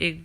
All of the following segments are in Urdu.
1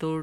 2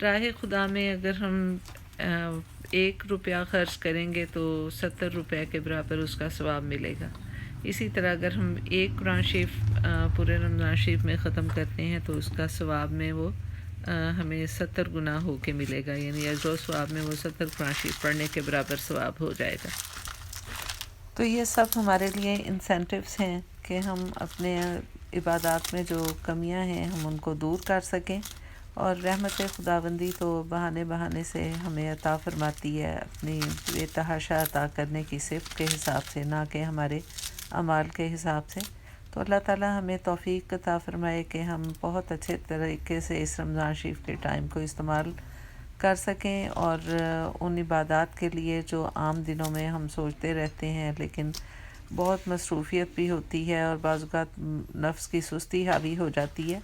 راہ خدا میں اگر ہم 1 روپیہ خرچ کریں گے تو 70 روپے کے برابر اس کا ثواب ملے گا. اسی طرح اگر ہم ایک قرآن شریف پورے رمضان شریف میں ختم کرتے ہیں تو اس کا ثواب میں وہ ہمیں 70 گنا ہو کے ملے گا، یعنی اجر و ثواب میں وہ 70 قرآن شریف پڑھنے کے برابر ثواب ہو جائے گا. تو یہ سب ہمارے لیے انسینٹیوز ہیں کہ ہم اپنے عبادات میں جو کمیاں ہیں ہم ان کو دور کر سکیں، اور رحمت خداوندی تو بہانے بہانے سے ہمیں عطا فرماتی ہے اپنی بے تحاشا عطا کرنے کی صفت کے حساب سے، نہ کہ ہمارے اعمال کے حساب سے. تو اللہ تعالی ہمیں توفیق عطا فرمائے کہ ہم بہت اچھے طریقے سے اس رمضان شریف کے ٹائم کو استعمال کر سکیں، اور ان عبادات کے لیے جو عام دنوں میں ہم سوچتے رہتے ہیں لیکن بہت مصروفیت بھی ہوتی ہے اور بعض اوقات نفس کی سستی حاوی ہو جاتی ہے.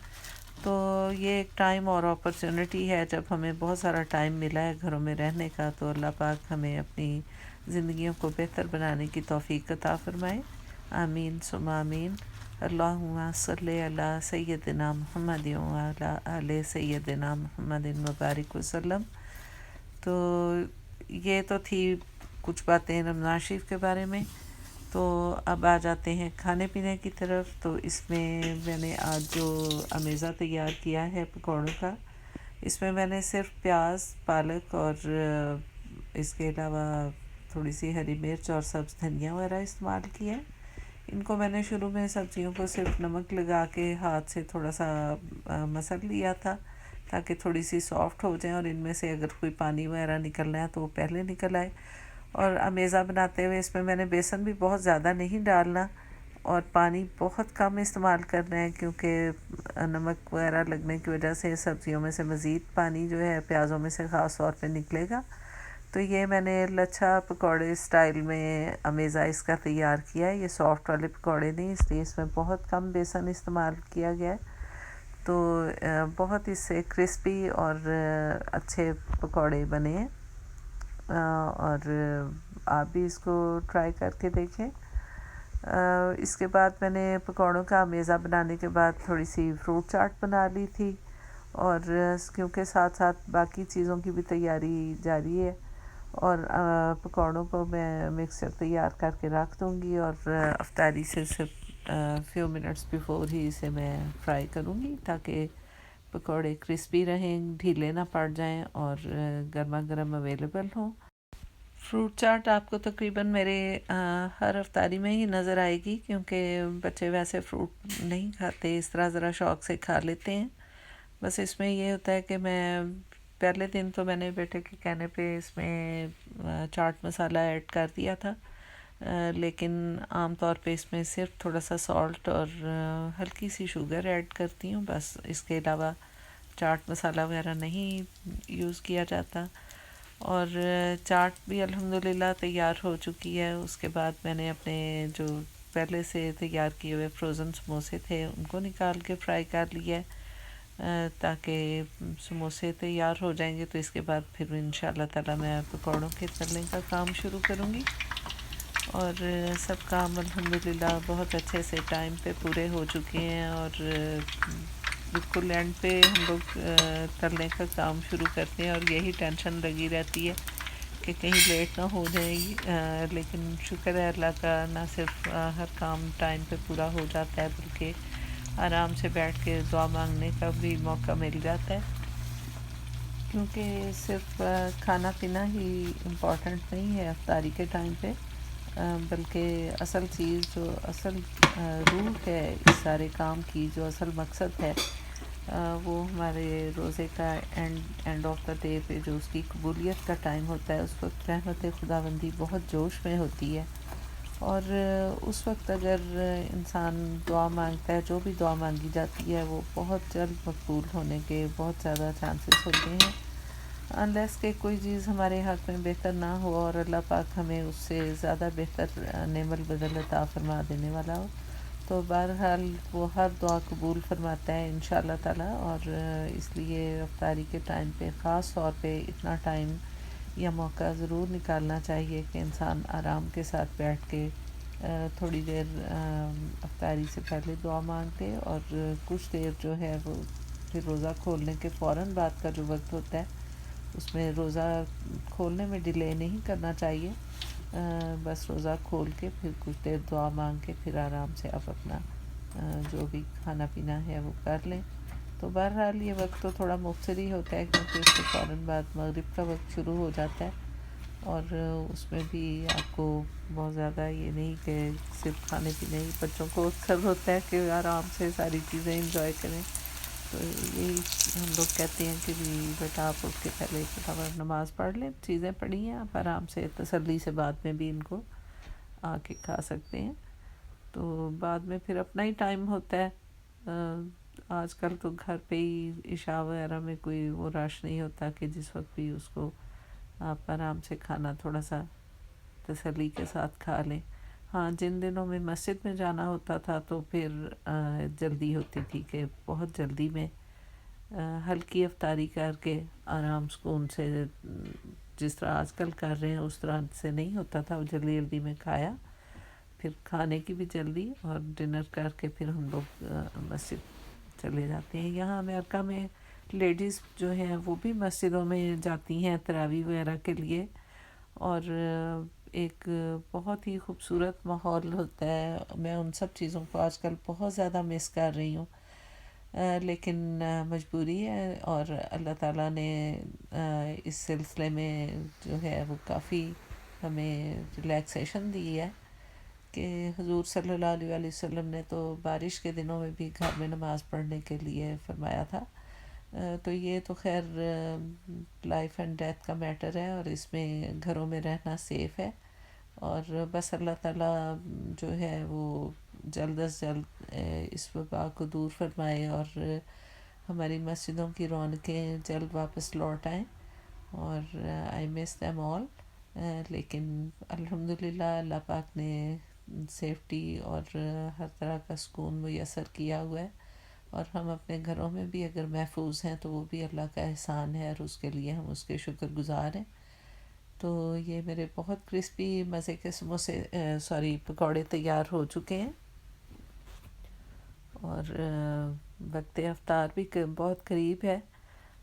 تو یہ ایک ٹائم اور اپرچونٹی ہے جب ہمیں بہت سارا ٹائم ملا ہے گھروں میں رہنے کا، تو اللہ پاک ہمیں اپنی زندگیوں کو بہتر بنانے کی توفیق عطا فرمائے. آمین ثم آمین. اللہم صلی علی سیدنا محمد وعلی آل سیدنا محمد مبارک وسلم. تو یہ تو تھی کچھ باتیں رمضان شریف کے بارے میں. تو اب آ جاتے ہیں کھانے پینے کی طرف. تو اس میں میں نے آج جو امیزہ تیار کیا ہے پکوڑوں کا، اس میں نے صرف پیاز، پالک اور اس کے علاوہ تھوڑی سی ہری مرچ اور سبز دھنیا وغیرہ استعمال کیا ہے. ان کو میں نے شروع میں سبزیوں کو صرف نمک لگا کے ہاتھ سے تھوڑا سا مسل لیا تھا تاکہ تھوڑی سی سافٹ ہو جائیں، اور ان میں سے اگر کوئی پانی وغیرہ نکلنا ہے تو وہ پہلے نکل آئے. اور امیزہ بناتے ہوئے اس میں نے بیسن بھی بہت زیادہ نہیں ڈالنا اور پانی بہت کم استعمال کرنا ہے، کیونکہ نمک وغیرہ لگنے کی وجہ سے سبزیوں میں سے مزید پانی جو ہے پیازوں میں سے خاص طور پہ نکلے گا. تو یہ میں نے لچھا پکوڑے اسٹائل میں امیزہ اس کا تیار کیا ہے. یہ سافٹ والے پکوڑے نہیں، اس لیے اس میں بہت کم بیسن استعمال کیا گیا ہے. تو بہت اس سے کرسپی اور اچھے پکوڑے بنے ہیں، اور آپ بھی اس کو ٹرائی کر کے دیکھیں. اس کے بعد میں نے پکوڑوں کا امیزہ بنانے کے بعد تھوڑی سی فروٹ چاٹ بنا لی تھی، اور کیونکہ ساتھ ساتھ باقی چیزوں کی بھی تیاری جاری ہے، اور پکوڑوں کو میں مکسچر تیار کر کے رکھ دوں گی، اور افطاری سے صرف فیو منٹس بیفور ہی اسے میں فرائی کروں گی تاکہ پکوڑے کرسپی رہیں، ڈھیلے نہ پڑ جائیں اور گرما گرم اویلیبل ہوں. فروٹ چاٹ آپ کو تقریباً میرے ہر افطاری میں ہی نظر آئے گی، کیونکہ بچے ویسے فروٹ نہیں کھاتے، اس طرح ذرا شوق سے کھا لیتے ہیں. بس اس میں یہ ہوتا ہے کہ میں پہلے دن تو میں نے بیٹے کے کہنے پہ اس میں چاٹ مسالہ ایڈ کر دیا تھا، لیکن عام طور پہ اس میں صرف تھوڑا سا سالٹ اور ہلکی سی شوگر ایڈ کرتی ہوں، بس اس کے علاوہ چاٹ مسالہ وغیرہ نہیں یوز کیا جاتا. اور چاٹ بھی الحمدللہ تیار ہو چکی ہے. اس کے بعد میں نے اپنے جو پہلے سے تیار کیے ہوئے فروزن سموسے تھے ان کو نکال کے فرائی کر لیا ہے، تاکہ سموسے تیار ہو جائیں گے تو اس کے بعد پھر انشاءاللہ تعالی میں پکوڑوں کے تلنے کا کام شروع کروں گی. اور سب کام الحمدللہ بہت اچھے سے ٹائم پہ پورے ہو چکے ہیں، اور بالکل اینڈ پہ ہم لوگ تلنے کا کام شروع کرتے ہیں، اور یہی ٹینشن لگی رہتی ہے کہ کہیں لیٹ نہ ہو جائے گی. لیکن شکر ہے اللہ کا، نہ صرف ہر کام ٹائم پہ پورا ہو جاتا ہے بلکہ آرام سے بیٹھ کے دعا مانگنے کا بھی موقع مل جاتا ہے. کیونکہ صرف کھانا پینا ہی امپورٹنٹ نہیں ہے افطاری کے ٹائم پہ، بلکہ اصل چیز جو اصل روح ہے اس سارے کام کی، جو اصل مقصد ہے، وہ ہمارے روزے کا اینڈ آف دا ڈے پہ جو اس کی قبولیت کا ٹائم ہوتا ہے، اس وقت رحمت خداوندی بہت جوش میں ہوتی ہے. اور اس وقت اگر انسان دعا مانگتا ہے، جو بھی دعا مانگی جاتی ہے وہ بہت جلد مقبول ہونے کے بہت زیادہ چانسز ہوتے ہیں، انلیس کہ کوئی چیز ہمارے حق میں بہتر نہ ہو اور اللہ پاک ہمیں اس سے زیادہ بہتر نعم البدل عطا فرما دینے والا ہو. تو بہرحال وہ ہر دعا قبول فرماتا ہے انشاءاللہ تعالی. اور اس لیے افطاری کے ٹائم پہ خاص طور پہ اتنا ٹائم یا موقع ضرور نکالنا چاہیے کہ انسان آرام کے ساتھ بیٹھ کے تھوڑی دیر افطاری سے پہلے دعا مانگتے، اور کچھ دیر جو ہے وہ پھر روزہ کھولنے کے فوراً بعد کا جو وقت ہوتا ہے اس میں روزہ کھولنے میں ڈیلے نہیں کرنا چاہیے. بس روزہ کھول کے پھر کچھ دیر دعا مانگ کے پھر آرام سے آپ اپنا جو بھی کھانا پینا ہے وہ کر لیں. تو بہرحال یہ وقت تو تھوڑا مختصر ہی ہوتا ہے کیونکہ اس کے فوراً بعد مغرب کا وقت شروع ہو جاتا ہے, اور اس میں بھی آپ کو بہت زیادہ یہ نہیں کہ صرف کھانے پینے ہی, بچوں کو اکثر ہوتا ہے کہ آرام سے ساری چیزیں انجوائے کریں. تو یہی ہم لوگ کہتے ہیں کہ بھی بیٹا آپ اٹھ کے پہلے فٹافٹ نماز پڑھ لیں, چیزیں پڑھی ہیں آپ آرام سے تسلی سے بعد میں بھی ان کو آ کے کھا سکتے ہیں. تو بعد میں پھر اپنا ہی ٹائم ہوتا ہے. آج کل تو گھر پہ ہی عشاء وغیرہ میں کوئی وہ رش نہیں ہوتا کہ جس وقت بھی اس کو آپ آرام سے کھانا تھوڑا سا تسلی کے ساتھ کھا لیں. ہاں جن دنوں میں مسجد میں جانا ہوتا تھا تو پھر جلدی ہوتی تھی کہ بہت جلدی میں ہلکی افطاری کر کے آرام سکون سے جس طرح آج کل کر رہے ہیں اس طرح سے نہیں ہوتا تھا, جلدی جلدی میں کھایا, پھر کھانے کی بھی جلدی, اور ڈنر کر کے پھر ہم لوگ مسجد چلے جاتے ہیں. یہاں امریکہ میں لیڈیز جو ہیں وہ بھی مسجدوں میں جاتی ہیں تراویح وغیرہ کے لیے, اور ایک بہت ہی خوبصورت ماحول ہوتا ہے. میں ان سب چیزوں کو آج کل بہت زیادہ مس کر رہی ہوں, لیکن مجبوری ہے, اور اللہ تعالیٰ نے اس سلسلے میں جو ہے وہ کافی ہمیں ریلیکسیشن دی ہے کہ حضور صلی اللہ علیہ وآلہ وسلم نے تو بارش کے دنوں میں بھی گھر میں نماز پڑھنے کے لیے فرمایا تھا. تو یہ تو خیر لائف اینڈ ڈیتھ کا میٹر ہے, اور اس میں گھروں میں رہنا سیف ہے, اور بس اللہ تعالیٰ جو ہے وہ جلد از جلد اس وبا کو دور فرمائے اور ہماری مسجدوں کی رونقیں جلد واپس لوٹ آئیں. اور آئی مس دیم آل, لیکن الحمدللہ اللہ پاک نے سیفٹی اور ہر طرح کا سکون میسر کیا ہوا ہے, اور ہم اپنے گھروں میں بھی اگر محفوظ ہیں تو وہ بھی اللہ کا احسان ہے, اور اس کے لیے ہم اس کے شکر گزار ہیں. تو یہ میرے بہت کرسپی مزے کے سموسے پکوڑے تیار ہو چکے ہیں, اور وقت افطار بھی بہت قریب ہے,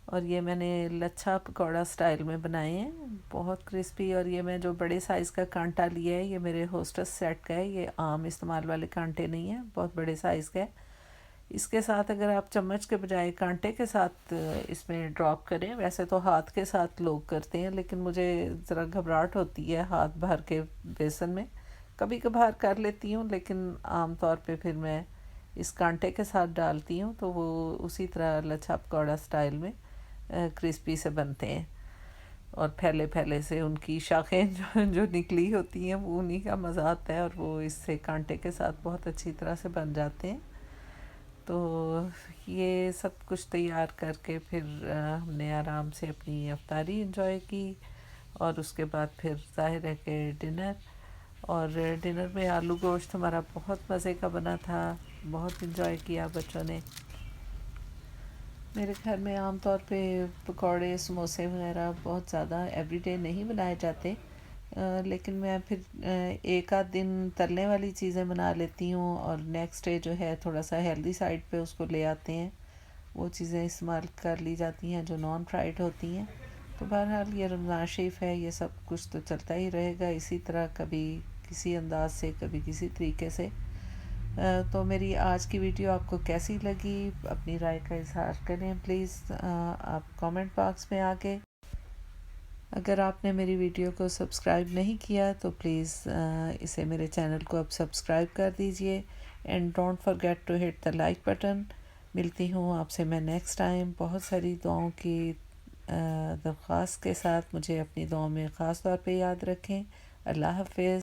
اور یہ میں نے لچھا پکوڑا سٹائل میں بنائے ہیں, بہت کرسپی. اور یہ میں جو بڑے سائز کا کانٹا لیا ہے یہ میرے ہوسٹس سیٹ کا ہے, یہ عام استعمال والے کانٹے نہیں ہیں, بہت بڑے سائز کا ہے. اس کے ساتھ اگر آپ چمچ کے بجائے کانٹے کے ساتھ اس میں ڈراپ کریں, ویسے تو ہاتھ کے ساتھ لوگ کرتے ہیں لیکن مجھے ذرا گھبراہٹ ہوتی ہے ہاتھ بھر کے بیسن میں, کبھی کبھار کر لیتی ہوں لیکن عام طور پہ پھر میں اس کانٹے کے ساتھ ڈالتی ہوں, تو وہ اسی طرح لچھا پکوڑا سٹائل میں کرسپی سے بنتے ہیں. اور پھیلے پھیلے سے ان کی شاخیں جو نکلی ہوتی ہیں وہ انہی کا مزہ آتا ہے, اور وہ اس سے کانٹے کے ساتھ بہت اچھی طرح سے بن جاتے ہیں. تو یہ سب کچھ تیار کر کے پھر ہم نے آرام سے اپنی افطاری انجوائے کی, اور اس کے بعد پھر ظاہر ہے کہ ڈنر. اور ڈنر میں آلو گوشت ہمارا بہت مزے کا بنا تھا, بہت انجوائے کیا بچوں نے. میرے گھر میں عام طور پہ پکوڑے سموسے وغیرہ بہت زیادہ ایوری ڈے نہیں بنائے جاتے, لیکن میں پھر ایک آدھ دن تلنے والی چیزیں بنا لیتی ہوں, اور نیکسٹ ڈے جو ہے تھوڑا سا ہیلدی سائڈ پہ اس کو لے آتے ہیں, وہ چیزیں استعمال کر لی جاتی ہیں جو نان فرائیڈ ہوتی ہیں. تو بہرحال یہ رمضان شریف ہے, یہ سب کچھ تو چلتا ہی رہے گا اسی طرح, کبھی کسی انداز سے کبھی کسی طریقے سے. تو میری آج کی ویڈیو آپ کو کیسی لگی, اپنی رائے کا اظہار کریں پلیز آپ کامنٹ باکس میں آ کے. اگر آپ نے میری ویڈیو کو سبسکرائب نہیں کیا تو پلیز اسے میرے چینل کو اب سبسکرائب کر دیجئے, and don't forget to hit the like button. ملتی ہوں آپ سے میں نیکسٹ ٹائم بہت ساری دعاؤں کی درخواست کے ساتھ. مجھے اپنی دعاؤں میں خاص طور پہ یاد رکھیں. اللہ حافظ.